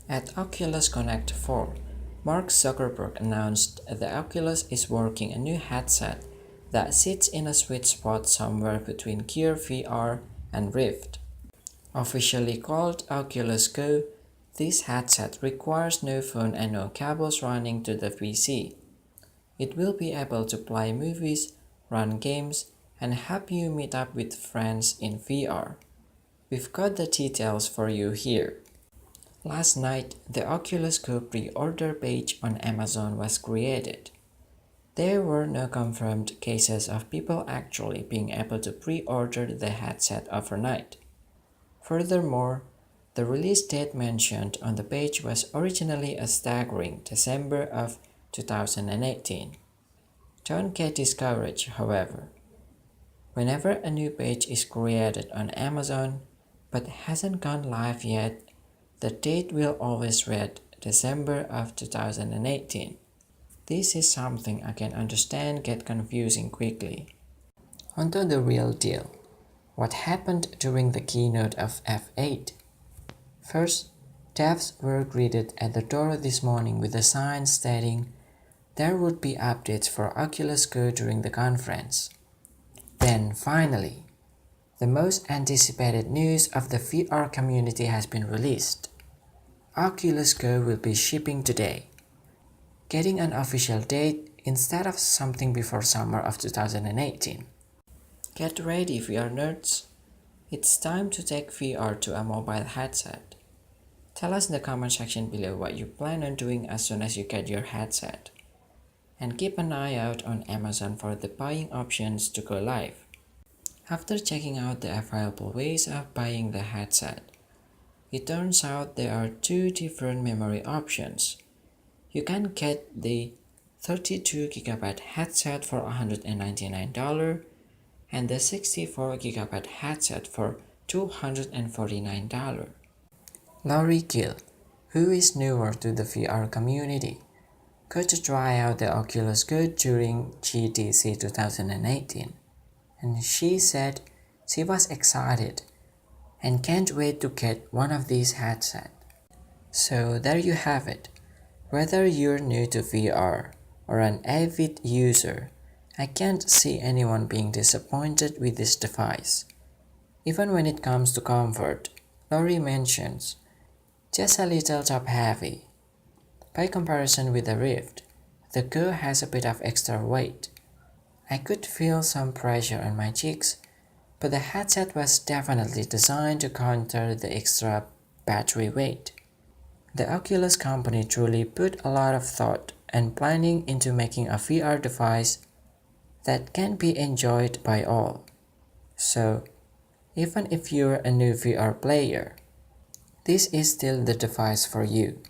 At Oculus Connect 4, Mark Zuckerberg announced the Oculus is working a new headset that sits in a sweet spot somewhere between Gear VR and Rift. Officially called Oculus Go, this headset requires no phone and no cables running to the PC. It will be able to play movies, run games, and help you meet up with friends in VR. We've got the details for you here. Last night, the Oculus Go pre-order page on Amazon was created. There were no confirmed cases of people actually being able to pre-order the headset overnight. Furthermore, the release date mentioned on the page was originally a staggering December of 2018. Don't get discouraged, however. Whenever a new page is created on Amazon but hasn't gone live yet, the date will always read December of 2018. This is something I can understand get confusing quickly. Onto the real deal. What happened during the keynote of F8? First, devs were greeted at the door this morning with a sign stating there would be updates for Oculus Go during the conference. Then finally, the most anticipated news of the VR community has been released. Oculus Go will be shipping today, getting an official date instead of something before summer of 2018. Get ready, VR nerds! It's time to take VR to a mobile headset. Tell us in the comment section below what you plan on doing as soon as you get your headset. And keep an eye out on Amazon for the buying options to go live. After checking out the available ways of buying the headset, it turns out there are two different memory options. You can get the 32GB headset for $199 and the 64GB headset for $249. Laurie Gill, who is newer to the VR community, got to try out the Oculus Go during GTC 2018, and she said she was excited and can't wait to get one of these headsets. So there you have it. Whether you're new to VR or an avid user, I can't see anyone being disappointed with this device. Even when it comes to comfort, Laurie mentions, just a little top heavy. By comparison with the Rift, the Go has a bit of extra weight. I could feel some pressure on my cheeks, but the headset was definitely designed to counter the extra battery weight. The Oculus company truly put a lot of thought and planning into making a VR device that can be enjoyed by all. So, even if you're a new VR player, this is still the device for you.